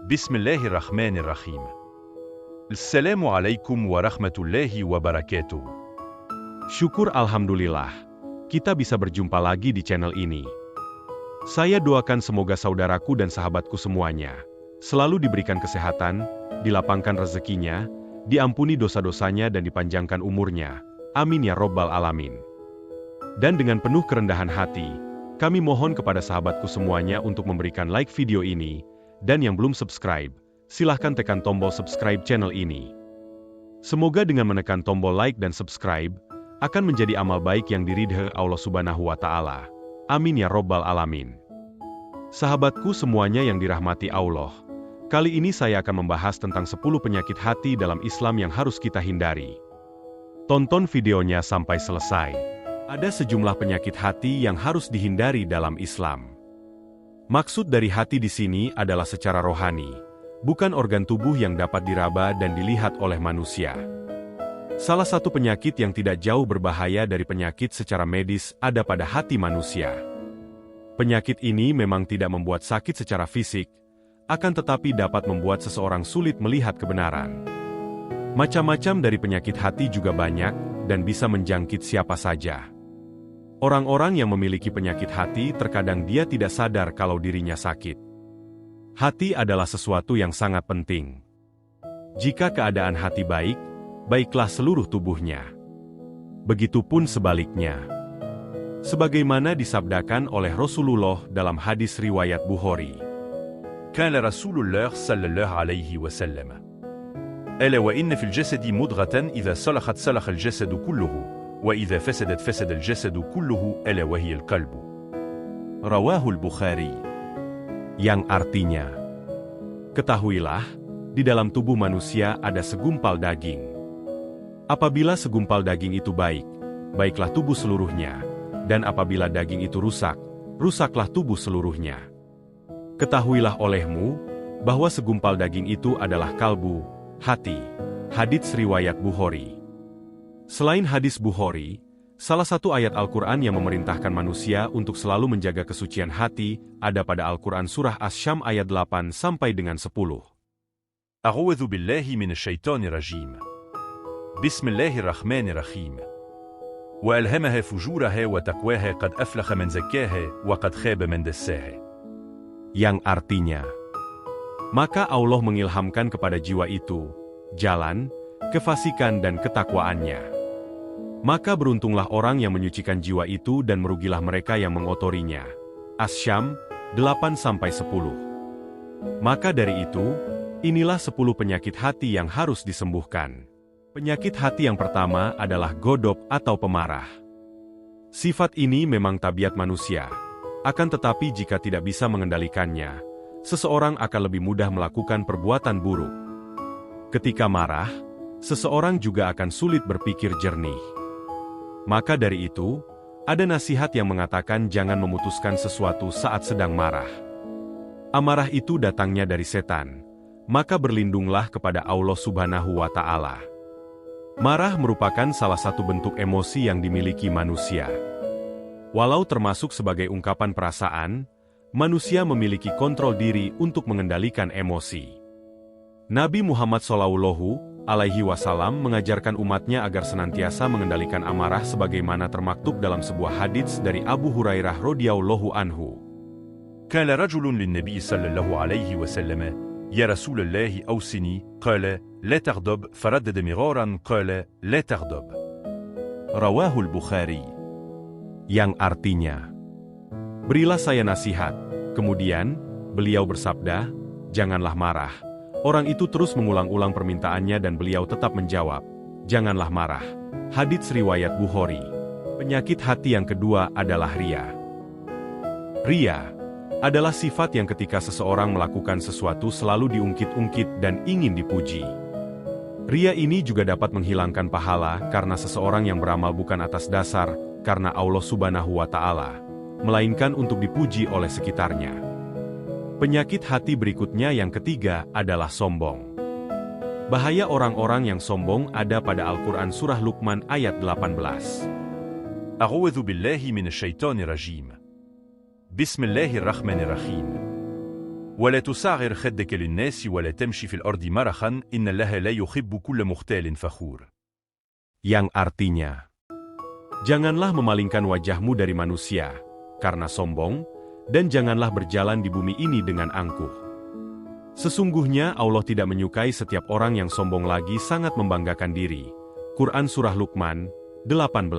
Bismillahirrahmanirrahim. Assalamualaikum warahmatullahi wabarakatuh. Syukur alhamdulillah, kita bisa berjumpa lagi di channel ini. Saya doakan semoga saudaraku dan sahabatku semuanya selalu diberikan kesehatan, dilapangkan rezekinya, diampuni dosa-dosanya dan dipanjangkan umurnya. Amin ya robbal alamin. Dan dengan penuh kerendahan hati, kami mohon kepada sahabatku semuanya untuk memberikan like video ini, dan yang belum subscribe, silahkan tekan tombol subscribe channel ini. Semoga dengan menekan tombol like dan subscribe, akan menjadi amal baik yang diridhai Allah Subhanahu wa Ta'ala. Amin ya robbal alamin. Sahabatku semuanya yang dirahmati Allah, kali ini saya akan membahas tentang 10 penyakit hati dalam Islam yang harus kita hindari. Tonton videonya sampai selesai. Ada sejumlah penyakit hati yang harus dihindari dalam Islam. Maksud dari hati di sini adalah secara rohani, bukan organ tubuh yang dapat diraba dan dilihat oleh manusia. Salah satu penyakit yang tidak jauh berbahaya dari penyakit secara medis ada pada hati manusia. Penyakit ini memang tidak membuat sakit secara fisik, akan tetapi dapat membuat seseorang sulit melihat kebenaran. Macam-macam dari penyakit hati juga banyak dan bisa menjangkit siapa saja. Orang-orang yang memiliki penyakit hati terkadang dia tidak sadar kalau dirinya sakit. Hati adalah sesuatu yang sangat penting. Jika keadaan hati baik, baiklah seluruh tubuhnya. Begitupun sebaliknya. Sebagaimana disabdakan oleh Rasulullah dalam hadis riwayat Bukhari. Kana Rasulullah sallallahu alaihi wasallam. Ala wa inna fil jasadi mudghatan idza salahat salahal jasadu kulluhu. وإذا فسدت فسد الجسد كله ألا وهي القلب. Rawahul Bukhari. Yang artinya, ketahuilah, di dalam tubuh manusia ada segumpal daging. Apabila segumpal daging itu baik, baiklah tubuh seluruhnya, dan apabila daging itu rusak, rusaklah tubuh seluruhnya. Ketahuilah olehmu, bahwa segumpal daging itu adalah kalbu, hati. Hadits riwayat Bukhari. Selain hadis Bukhari, salah satu ayat Al-Quran yang memerintahkan manusia untuk selalu menjaga kesucian hati ada pada Al-Quran Surah Asy-Syams ayat 8 sampai dengan 10. A'udzu billahi minasyaitonir rajim. Bismillahirrahmanirrahim. Wa alhamaha fujuraha wa taqwaha qad aflaha man zakkaha wa qad khaba man dassaha. Yang artinya, maka Allah mengilhamkan kepada jiwa itu jalan, kefasikan dan ketakwaannya. Maka beruntunglah orang yang menyucikan jiwa itu dan merugilah mereka yang mengotorinya. Asy-Syams 8-10. Maka dari itu, inilah 10 penyakit hati yang harus disembuhkan. Penyakit hati yang pertama adalah godop atau pemarah. Sifat ini memang tabiat manusia. Akan tetapi jika tidak bisa mengendalikannya, seseorang akan lebih mudah melakukan perbuatan buruk. Ketika marah, seseorang juga akan sulit berpikir jernih. Maka dari itu, ada nasihat yang mengatakan jangan memutuskan sesuatu saat sedang marah. Amarah itu datangnya dari setan, maka berlindunglah kepada Allah Subhanahu wa Ta'ala. Marah merupakan salah satu bentuk emosi yang dimiliki manusia. Walau termasuk sebagai ungkapan perasaan, manusia memiliki kontrol diri untuk mengendalikan emosi. Nabi Muhammad SAW mengajarkan umatnya agar senantiasa mengendalikan amarah sebagaimana termaktub dalam sebuah hadits dari Abu Hurairah radhiyallahu anhu. Qala rajulun lin-nabi sallallahu alaihi wasallam, ya Rasulullah awsini, qala la taghdab, faraddada miraran qala la taghdab. Rawahul Bukhari. Yang artinya, berilah saya nasihat. Kemudian, beliau bersabda, janganlah marah. Orang itu terus mengulang-ulang permintaannya dan beliau tetap menjawab, janganlah marah. Hadits riwayat Bukhari. Penyakit hati yang kedua adalah ria. Ria adalah sifat yang ketika seseorang melakukan sesuatu selalu diungkit-ungkit dan ingin dipuji. Ria ini juga dapat menghilangkan pahala karena seseorang yang beramal bukan atas dasar karena Allah Subhanahu wa Ta'ala, melainkan untuk dipuji oleh sekitarnya. Penyakit hati berikutnya yang ketiga adalah sombong. Bahaya orang-orang yang sombong ada pada Al-Quran Surah Luqman ayat 18. A'udzu billahi minasyaitonir rajim. Bismillahirrahmanirrahim. ولا تصعر خدك للناس ولا تمشي في الأرض مرحا إن الله لا يحب كل مختال فخور. Yang artinya, janganlah memalingkan wajahmu dari manusia, karena sombong, dan janganlah berjalan di bumi ini dengan angkuh. Sesungguhnya Allah tidak menyukai setiap orang yang sombong lagi sangat membanggakan diri. Quran Surah Luqman, 18.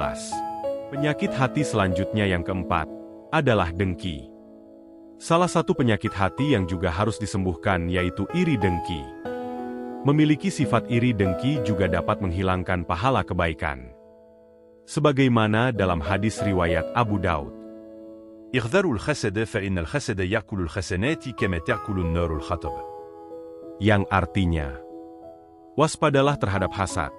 Penyakit hati selanjutnya yang keempat, adalah dengki. Salah satu penyakit hati yang juga harus disembuhkan yaitu iri dengki. Memiliki sifat iri dengki juga dapat menghilangkan pahala kebaikan. Sebagaimana dalam hadis riwayat Abu Daud. احذروا الحسد فإن الحسد يأكل الحسنات كما تأكل النار الحطب. Yang artinya, waspadalah terhadap hasad.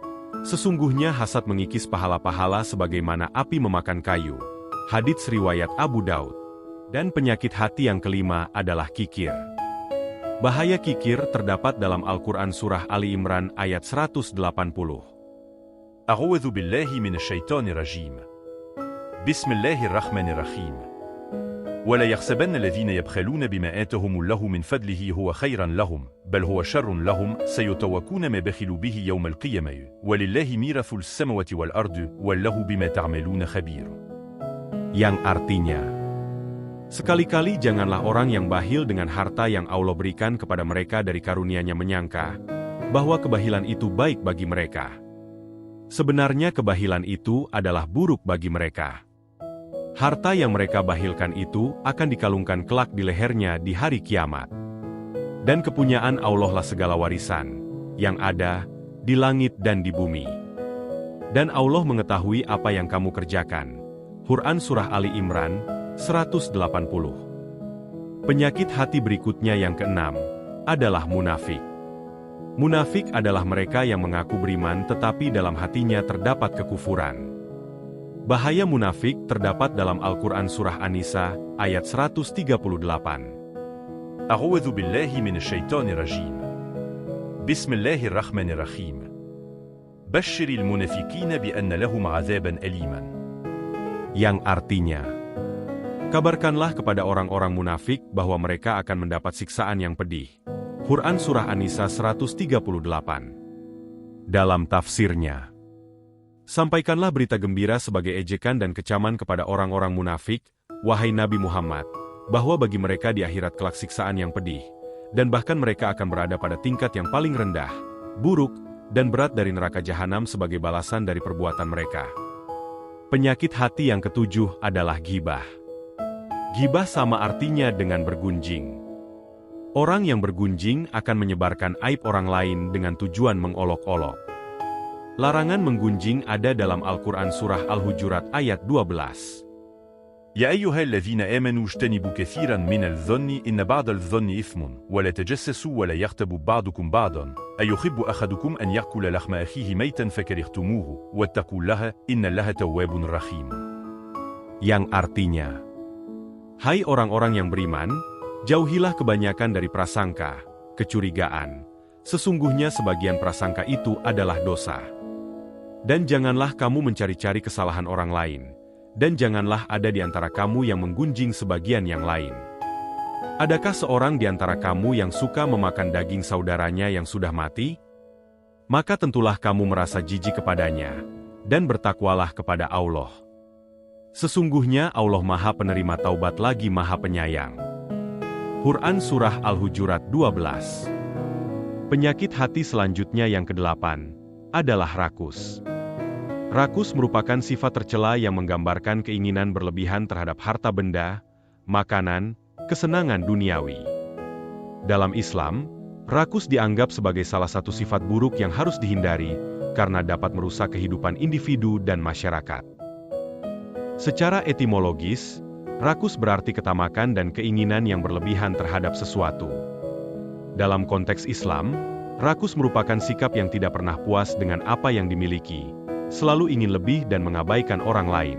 Sesungguhnya hasad mengikis pahala-pahala sebagaimana api memakan kayu. Hadits riwayat Abu Daud. Dan penyakit hati yang kelima adalah kikir. Bahaya kikir terdapat dalam Al-Quran Surah Ali Imran ayat 180. أعوذ بالله من الشيطان الرجيم. بسم الله الرحمن الرحيم. ولا يحسبن الذين يبخلون بما آتهم الله من فضله هو خيرا لهم بل هو شر لهم سيطوقون ما بخلوا به يوم القيامة ولله ميراث السماوات والأرض والله بما تعملون خبير. Yang artinya, sekali-kali janganlah orang yang bakhil dengan harta yang Allah berikan kepada mereka dari karunia-Nya menyangka bahwa kebahilan itu baik bagi mereka. Sebenarnya kebahilan itu adalah buruk bagi mereka. Harta yang mereka bahilkan itu akan dikalungkan kelak di lehernya di hari kiamat. Dan kepunyaan Allah lah segala warisan yang ada di langit dan di bumi. Dan Allah mengetahui apa yang kamu kerjakan. Quran Surah Ali Imran 180. Penyakit hati berikutnya yang keenam adalah munafik. Munafik adalah mereka yang mengaku beriman tetapi dalam hatinya terdapat kekufuran. Bahaya munafik terdapat dalam Al-Quran Surah An-Nisa ayat 138. أعوذ بالله من الشيطان الرجيم. بسم الله الرحمن الرحيم. بشر المنافقين بأن لهم عذابا أليما. Yang artinya, kabarkanlah kepada orang-orang munafik bahwa mereka akan mendapat siksaan yang pedih. Quran Surah An-Nisa 138. Dalam tafsirnya, sampaikanlah berita gembira sebagai ejekan dan kecaman kepada orang-orang munafik, wahai Nabi Muhammad, bahwa bagi mereka di akhirat kelak siksaan yang pedih, dan bahkan mereka akan berada pada tingkat yang paling rendah, buruk, dan berat dari neraka jahanam sebagai balasan dari perbuatan mereka. Penyakit hati yang ketujuh adalah ghibah. Ghibah sama artinya dengan bergunjing. Orang yang bergunjing akan menyebarkan aib orang lain dengan tujuan mengolok-olok. Larangan menggunjing ada dalam Al-Quran Surah Al-Hujurat ayat 12. يا أيها الذين آمنوا اجتنبوا كثيرا من الظن إن بعض الظن إثم ولا تجسسوا ولا يغتب بعضكم بعضا أيحب أحدكم أن يأكل لحم أخيه ميتا فكرهتموه واتقوا الله إن الله تواب رحيم. Yang artinya, hai orang-orang yang beriman, jauhilah kebanyakan dari prasangka, kecurigaan. Sesungguhnya sebagian prasangka itu adalah dosa. Dan janganlah kamu mencari-cari kesalahan orang lain. Dan janganlah ada di antara kamu yang menggunjing sebagian yang lain. Adakah seorang di antara kamu yang suka memakan daging saudaranya yang sudah mati? Maka tentulah kamu merasa jijik kepadanya, dan bertakwalah kepada Allah. Sesungguhnya Allah Maha Penerima Taubat lagi Maha Penyayang. Quran Surah Al-Hujurat 12. Penyakit hati selanjutnya yang kedelapan adalah rakus. Rakus merupakan sifat tercela yang menggambarkan keinginan berlebihan terhadap harta benda, makanan, kesenangan duniawi. Dalam Islam, rakus dianggap sebagai salah satu sifat buruk yang harus dihindari karena dapat merusak kehidupan individu dan masyarakat. Secara etimologis, rakus berarti ketamakan dan keinginan yang berlebihan terhadap sesuatu. Dalam konteks Islam, rakus merupakan sikap yang tidak pernah puas dengan apa yang dimiliki, selalu ingin lebih dan mengabaikan orang lain.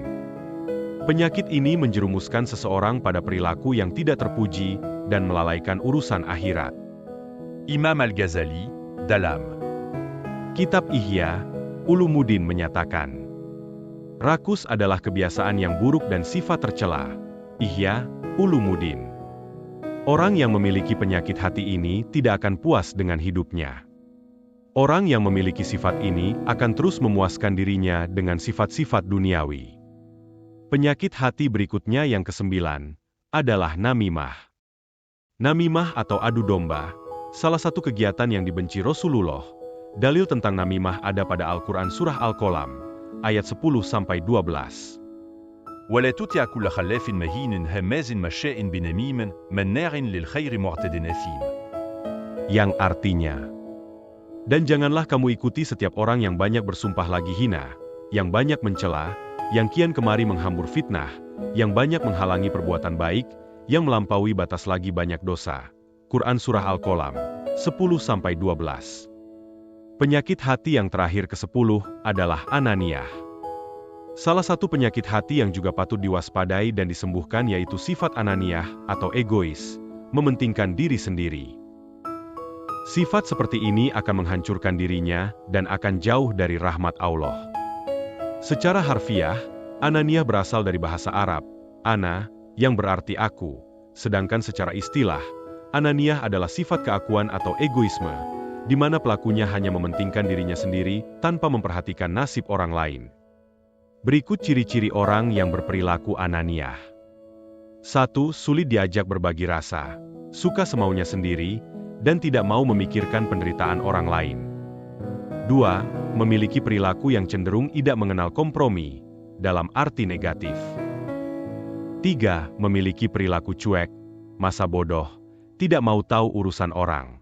Penyakit ini menjerumuskan seseorang pada perilaku yang tidak terpuji dan melalaikan urusan akhirat. Imam Al-Ghazali, dalam Kitab Ihya Ulumuddin menyatakan, rakus adalah kebiasaan yang buruk dan sifat tercela. Ihya Ulumuddin. Orang yang memiliki penyakit hati ini tidak akan puas dengan hidupnya. Orang yang memiliki sifat ini akan terus memuaskan dirinya dengan sifat-sifat duniawi. Penyakit hati berikutnya yang kesembilan adalah namimah. Namimah atau adu domba, salah satu kegiatan yang dibenci Rasulullah. Dalil tentang namimah ada pada Al-Quran Surah Al-Qalam, ayat 10-12. ولا تطع كل خلاف مهين هماز مشاء بنميم مناع للخير معتد أثيم. Yang artinya, dan janganlah kamu ikuti setiap orang yang banyak bersumpah lagi hina, yang banyak mencela, yang kian kemari menghambur fitnah, yang banyak menghalangi perbuatan baik, yang melampaui batas lagi banyak dosa. Quran Surah Al-Qalam, 10-12. Penyakit hati yang terakhir ke-10 adalah ananiyah. Salah satu penyakit hati yang juga patut diwaspadai dan disembuhkan yaitu sifat ananiyah atau egois, mementingkan diri sendiri. Sifat seperti ini akan menghancurkan dirinya dan akan jauh dari rahmat Allah. Secara harfiah, ananiyah berasal dari bahasa Arab, ana, yang berarti aku, sedangkan secara istilah, ananiyah adalah sifat keakuan atau egoisme, di mana pelakunya hanya mementingkan dirinya sendiri tanpa memperhatikan nasib orang lain. Berikut ciri-ciri orang yang berperilaku ananiyah. 1. Sulit diajak berbagi rasa, suka semaunya sendiri, dan tidak mau memikirkan penderitaan orang lain. 2. Memiliki perilaku yang cenderung tidak mengenal kompromi, dalam arti negatif. 3. Memiliki perilaku cuek, masa bodoh, tidak mau tahu urusan orang.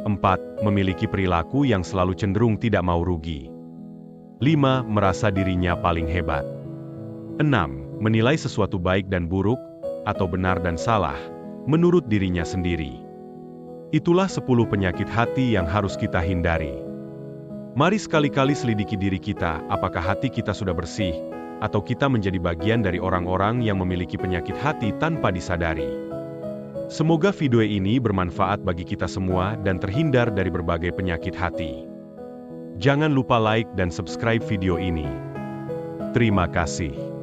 4. Memiliki perilaku yang selalu cenderung tidak mau rugi. 5. Merasa dirinya paling hebat. 6. Menilai sesuatu baik dan buruk, atau benar dan salah, menurut dirinya sendiri. Itulah 10 penyakit hati yang harus kita hindari. Mari sekali-kali selidiki diri kita, apakah hati kita sudah bersih, atau kita menjadi bagian dari orang-orang yang memiliki penyakit hati tanpa disadari. Semoga video ini bermanfaat bagi kita semua dan terhindar dari berbagai penyakit hati. Jangan lupa like dan subscribe video ini. Terima kasih.